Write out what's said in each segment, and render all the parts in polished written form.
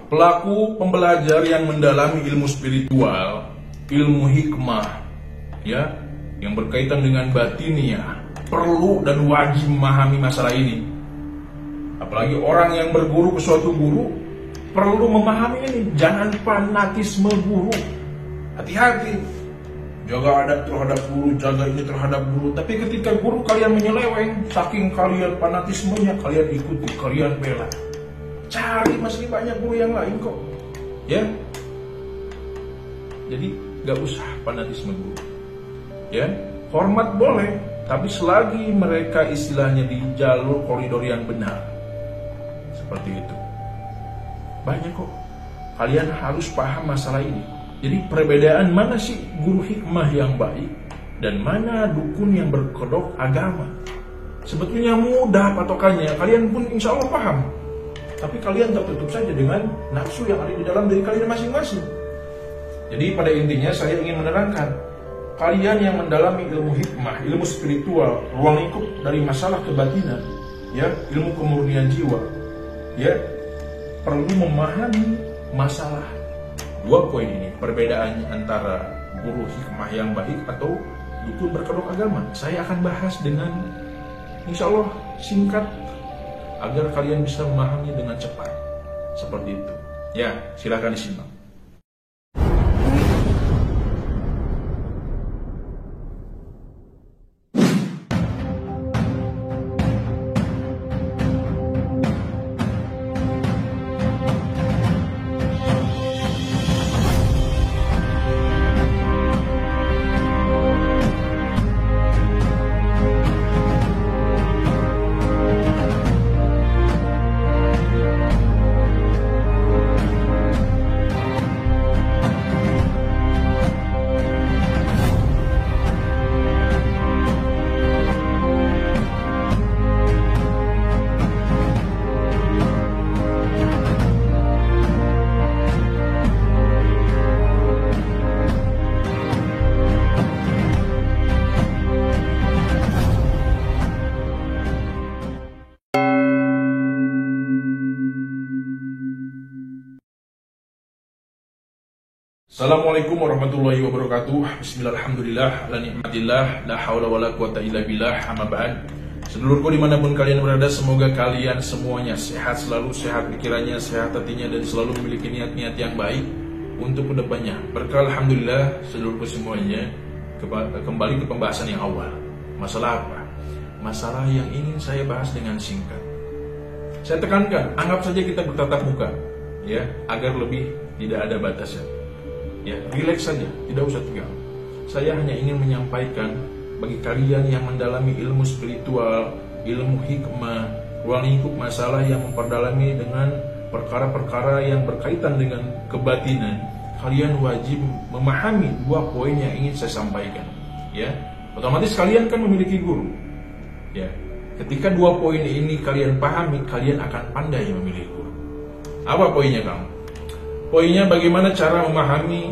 pelaku pembelajar yang mendalami ilmu spiritual, ilmu hikmah, ya, yang berkaitan dengan batiniah, perlu dan wajib memahami masalah ini. Apalagi orang yang berguru ke suatu guru perlu memahami ini. Jangan fanatisme guru. Hati-hati. Jaga adab terhadap guru, jaga ini terhadap guru. Tapi ketika guru kalian menyeleweng, saking kalian fanatismenya, kalian ikuti, kalian bela. Cari, masih banyak guru yang lain kok. Ya. Jadi gak usah fanatisme guru. Ya, hormat boleh, tapi selagi mereka istilahnya di jalur koridor yang benar. Seperti itu. Banyak kok. Kalian harus paham masalah ini. Jadi perbedaan mana sih guru hikmah yang baik dan mana dukun yang berkedok agama? Sebetulnya mudah patokannya. Kalian pun insya Allah paham. Tapi kalian tak tutup saja dengan nafsu yang ada di dalam diri kalian masing-masing. Jadi pada intinya saya ingin menerangkan, kalian yang mendalami ilmu hikmah, ilmu spiritual, ruang lingkup dari masalah kebatinan, ya, ilmu kemurnian jiwa, ya, perlu memahami masalah dua poin ini, perbedaan antara guru hikmah yang baik atau dukun berkedok agama. Saya akan bahas dengan insya Allah singkat agar kalian bisa memahami dengan cepat. Seperti itu. Ya, silakan disimak. Assalamualaikum warahmatullahi wabarakatuh. Bismillahirrahmanirrahim. La ni'matillah, la haula wala quwata illa billah. Amma ba'd. Sedulurku dimanapun kalian berada, semoga kalian semuanya sehat selalu, sehat pikirannya, sehat hatinya, dan selalu memiliki niat-niat yang baik untuk kedepannya. Berkah alhamdulillah sedulurku semuanya. Kembali ke pembahasan yang awal. Masalah apa? Masalah yang ingin saya bahas dengan singkat. Saya tekankan, anggap saja kita bertatap muka, ya, agar lebih tidak ada batasan. Ya, relax saja, tidak usah tegang. Saya hanya ingin menyampaikan bagi kalian yang mendalami ilmu spiritual, ilmu hikmah, ruang lingkup masalah yang memperdalami dengan perkara-perkara yang berkaitan dengan kebatinan, kalian wajib memahami dua poin yang ingin saya sampaikan. Ya, otomatis kalian kan memiliki guru. Ya, ketika dua poin ini kalian pahami, kalian akan pandai memilih guru. Apa poinnya, Kang? Poinnya bagaimana cara memahami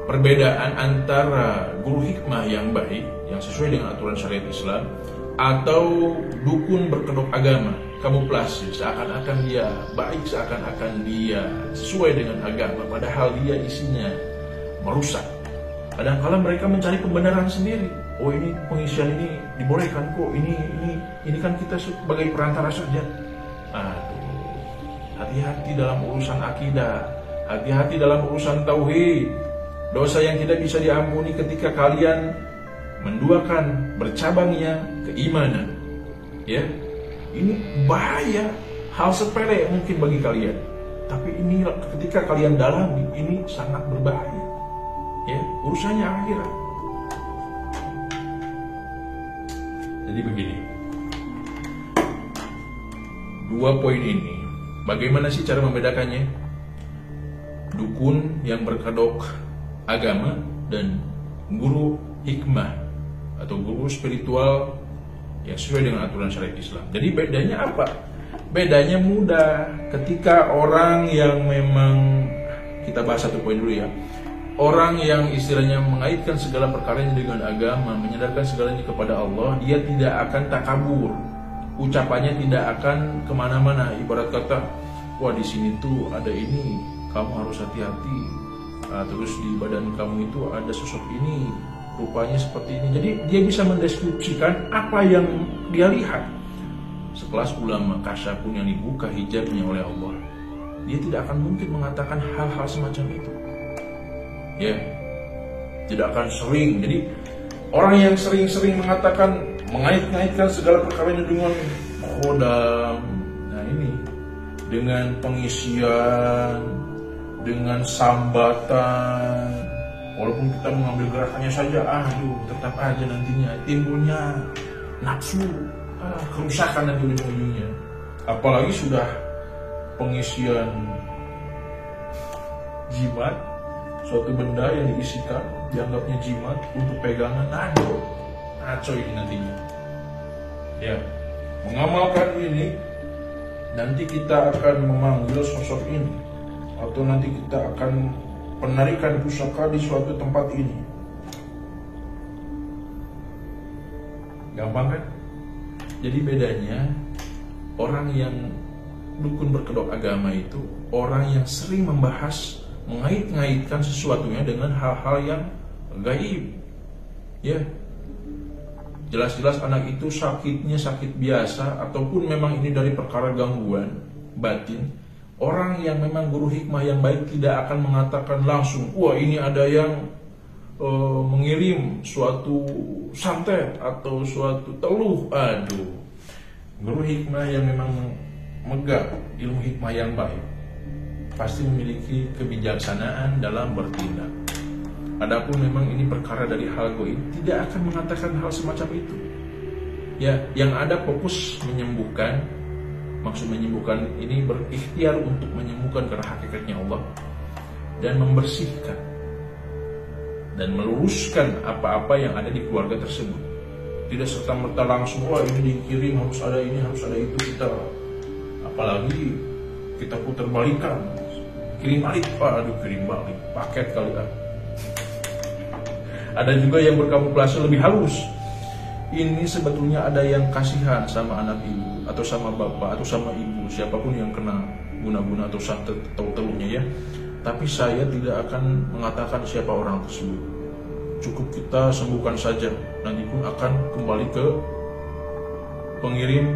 perbedaan antara guru hikmah yang baik, yang sesuai dengan aturan syariat Islam, atau dukun berkedok agama, kamuflase, seakan-akan dia baik, seakan-akan dia sesuai dengan agama, padahal dia isinya merusak. Kadang-kadang mereka mencari pembenaran sendiri. Oh, ini pengisian ini dibolehkan kok, ini kan kita sebagai perantara saja. Aduh, hati-hati dalam urusan akidah. Hati-hati dalam urusan tauhid. Dosa yang tidak bisa diampuni ketika kalian menduakan bercabangnya keimanan. Ya, ini bahaya. Hal sepele mungkin bagi kalian, tapi ini ketika kalian dalami, ini sangat berbahaya. Ya, urusannya akhirat. Jadi begini, dua poin ini, bagaimana sih cara membedakannya? Dukun yang berkedok agama dan guru hikmah atau guru spiritual yang sesuai dengan aturan syariat Islam. Jadi bedanya apa? Bedanya mudah. Ketika orang yang memang, kita bahas satu poin dulu ya, orang yang istilahnya mengaitkan segala perkaranya dengan agama, menyandarkan segalanya kepada Allah, dia tidak akan takabur, ucapannya tidak akan kemana-mana. Ibarat kata, wah di sini tuh ada ini, kamu harus hati-hati. Terus di badan kamu itu ada sosok ini, rupanya seperti ini. Jadi dia bisa mendeskripsikan apa yang dia lihat. Sekelas ulama kasyafun yang dibuka hijabnya oleh Allah, dia tidak akan mungkin mengatakan hal-hal semacam itu. Ya, tidak akan sering. Jadi orang yang sering-sering mengatakan, mengait-ngaitkan segala perkara ini dengan khodam, nah ini dengan pengisian, dengan sambatan, walaupun kita mengambil gerakannya saja, tetap aja nantinya timbulnya nafsu, kerusakan nanti ujung-ujungnya. Apalagi sudah pengisian jimat, suatu benda yang diisikan dianggapnya jimat untuk pegangan, ngaco ini nantinya. Ya, mengamalkan ini nanti kita akan memanggil sosok ini, atau nanti kita akan penarikan pusaka di suatu tempat ini. Gampang kan? Jadi bedanya orang yang dukun berkedok agama itu orang yang sering membahas, mengait-ngaitkan sesuatunya dengan hal-hal yang gaib. Ya, jelas-jelas anak itu sakitnya sakit biasa ataupun memang ini dari perkara gangguan batin. Orang yang memang guru hikmah yang baik tidak akan mengatakan langsung, wah ini ada yang mengirim suatu santet atau suatu teluh. Guru hikmah yang memang megang ilmu hikmah yang baik pasti memiliki kebijaksanaan dalam bertindak. Adapun memang ini perkara dari hal gaib, tidak akan mengatakan hal semacam itu. Ya, yang ada fokus menyembuhkan. Maksud menyembuhkan ini berikhtiar untuk menyembuhkan karena hakikatnya Allah, dan membersihkan dan meluruskan apa-apa yang ada di keluarga tersebut. Tidak serta-merta langsung, wah ini dikirim harus ada ini, harus ada itu, kita apalagi kita putar balikan, kirim balik, kirim balik, paket kali lah. Ada juga yang berkamuflase lebih halus. Ini sebetulnya ada yang kasihan sama anak ibu, atau sama bapak, atau sama ibu, siapapun yang kena guna-guna atau santet atau teluhnya ya. Tapi saya tidak akan mengatakan siapa orang tersebut. Cukup kita sembuhkan saja, nanti pun akan kembali ke pengirim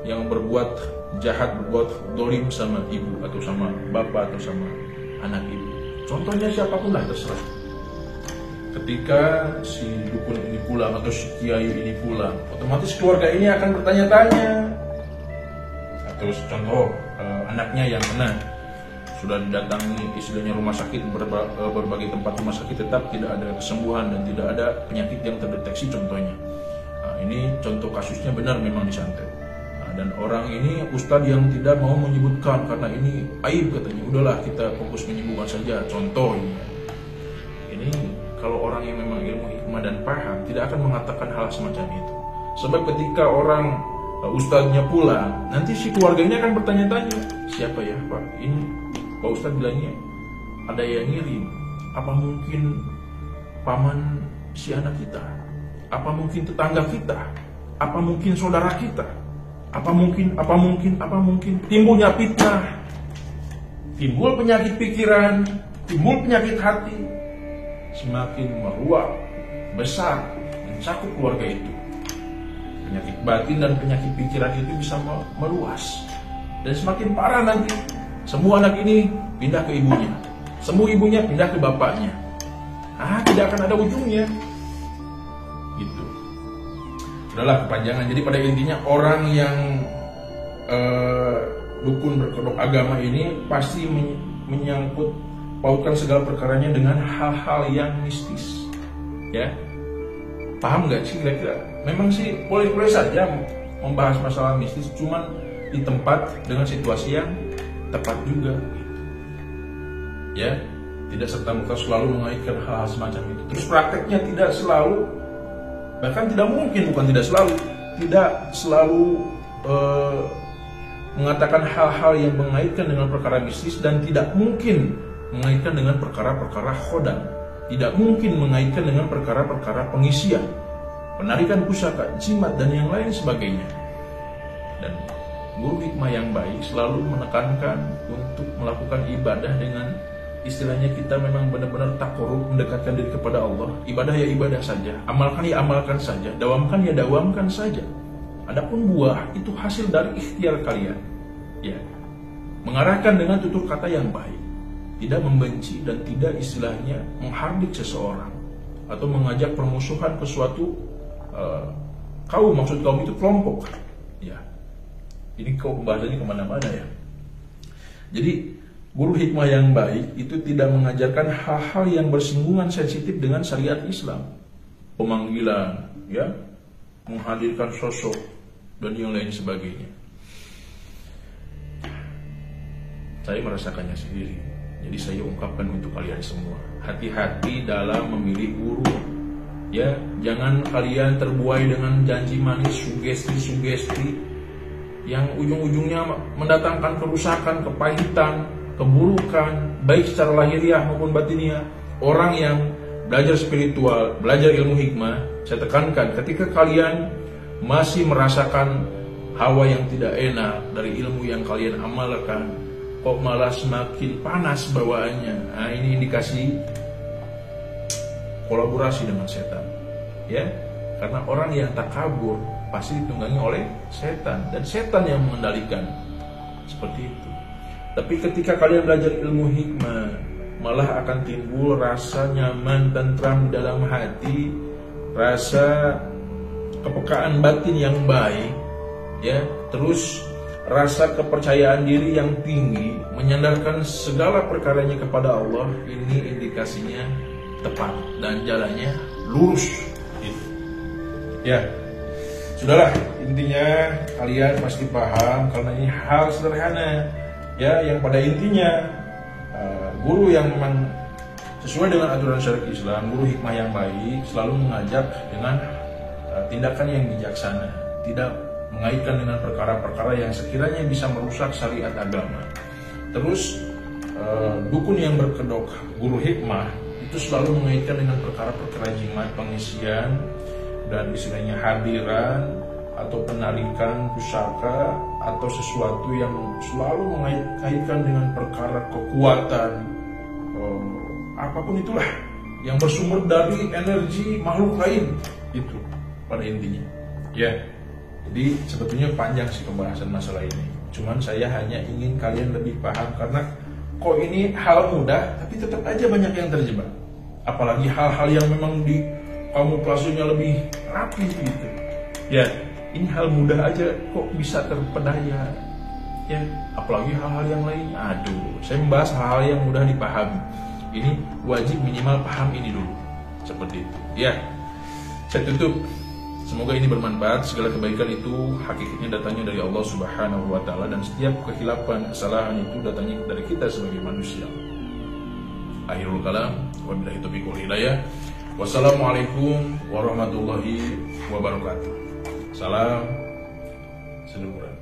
yang berbuat jahat, berbuat dolim sama ibu, atau sama bapak, atau sama anak ibu. Contohnya siapapun lah, terserah. Ketika si dukun ini pulang atau si kiai ini pulang, otomatis keluarga ini akan bertanya-tanya. Atau contoh anaknya yang kena, sudah didatangi istilahnya rumah sakit, berbagai tempat rumah sakit, tetap tidak ada kesembuhan dan tidak ada penyakit yang terdeteksi contohnya. Ini contoh kasusnya benar memang disantet. Dan orang ini ustadz yang tidak mau menyebutkan karena ini aib katanya. Udahlah kita fokus menyembuhkan saja. Contoh ini kalau orang yang memang ilmu hikmah dan paham tidak akan mengatakan hal semacam itu. Sebab ketika orang ustadznya pulang, nanti si keluarganya akan bertanya-tanya, siapa ya Pak? Ini Pak Ustadz bilangnya ada yang ngirim. Apa mungkin paman si anak kita? Apa mungkin tetangga kita? Apa mungkin saudara kita? Apa mungkin? Timbulnya fitnah, timbul penyakit pikiran, timbul penyakit hati, semakin meluap, besar, mencakup keluarga itu. Penyakit batin dan penyakit pikiran itu bisa meluas, dan semakin parah nanti. Semua anak ini pindah ke ibunya, semua ibunya pindah ke bapaknya. Tidak akan ada ujungnya. Gitu. Udahlah kepanjangan. Jadi pada intinya orang yang dukun berkedok agama ini pasti menyangkut pautkan segala perkaranya dengan hal-hal yang mistis. Ya, paham nggak sih kira-kira? Memang sih boleh-boleh saja membahas masalah mistis, cuman di tempat dengan situasi yang tepat juga. Ya, tidak serta-merta selalu mengaitkan hal-hal semacam itu. Terus prakteknya tidak selalu, bahkan tidak mungkin, bukan tidak selalu mengatakan hal-hal yang mengaitkan dengan perkara mistis, dan tidak mungkin mengaitkan dengan perkara-perkara khodam, tidak mungkin mengaitkan dengan perkara-perkara pengisian, penarikan pusaka, jimat, dan yang lain sebagainya. Dan guru hikmah yang baik selalu menekankan untuk melakukan ibadah dengan istilahnya kita memang benar-benar takarrub, mendekatkan diri kepada Allah. Ibadah ya ibadah saja, amalkan ya amalkan saja, dawamkan ya dawamkan saja. Adapun buah itu hasil dari ikhtiar kalian. Ya, mengarahkan dengan tutur kata yang baik, tidak membenci dan tidak istilahnya menghardik seseorang atau mengajak permusuhan ke suatu kaum, maksud kaum itu kelompok. Ya, ini kau pembahasannya kemana-mana ya. Jadi guru hikmah yang baik itu tidak mengajarkan hal-hal yang bersinggungan sensitif dengan syariat Islam, pemanggilan, ya, menghadirkan sosok dan yang lain sebagainya. Saya merasakannya sendiri. Jadi saya ungkapkan untuk kalian semua, hati-hati dalam memilih guru. Ya, jangan kalian terbuai dengan janji manis, sugesti-sugesti yang ujung-ujungnya mendatangkan kerusakan, kepahitan, keburukan, baik secara lahiriah maupun batiniah. Orang yang belajar spiritual, belajar ilmu hikmah, saya tekankan, ketika kalian masih merasakan hawa yang tidak enak dari ilmu yang kalian amalkan, kok malah semakin panas bawaannya, nah ini indikasi kolaborasi dengan setan. Ya, karena orang yang takabur pasti ditunggangi oleh setan, dan setan yang mengendalikan. Seperti itu. Tapi ketika kalian belajar ilmu hikmah, malah akan timbul rasa nyaman, tentram di dalam hati, rasa kepekaan batin yang baik, ya, terus rasa kepercayaan diri yang tinggi, menyandarkan segala perkaranya kepada Allah. Ini indikasinya tepat dan jalannya lurus. Gitu. Ya, sudahlah, intinya kalian pasti paham karena ini hal sederhana. Ya, yang pada intinya guru yang memang sesuai dengan aturan syariat Islam, guru hikmah yang baik selalu mengajak dengan tindakan yang bijaksana, tidak mengaitkan dengan perkara-perkara yang sekiranya bisa merusak syariat agama. Terus dukun yang berkedok guru hikmah itu selalu mengaitkan dengan perkara-perkara jimat, pengisian, dan istilahnya hadiran atau penarikan pusaka atau sesuatu yang selalu mengaitkan dengan perkara kekuatan, apapun itulah yang bersumber dari energi makhluk lain, itu pada intinya. Ya, jadi sebetulnya panjang sih pembahasan masalah ini. Cuman saya hanya ingin kalian lebih paham karena kok ini hal mudah tapi tetap aja banyak yang terjebak. Apalagi hal-hal yang memang di kamuflasenya lebih rapi gitu. Ya, ini hal mudah aja kok bisa terpedaya. Ya, apalagi hal-hal yang lain. Aduh, saya membahas hal-hal yang mudah dipahami. Ini wajib minimal paham ini dulu. Seperti itu. Ya, saya tutup. Semoga ini bermanfaat. Segala kebaikan itu hakikatnya datangnya dari Allah Subhanahu wa Ta'ala, dan setiap kehilapan, kesalahan itu datangnya dari kita sebagai manusia. Akhirul kalam, wabillahi taufiq wal hidayah. Wassalamualaikum warahmatullahi wabarakatuh. Salam seduluran.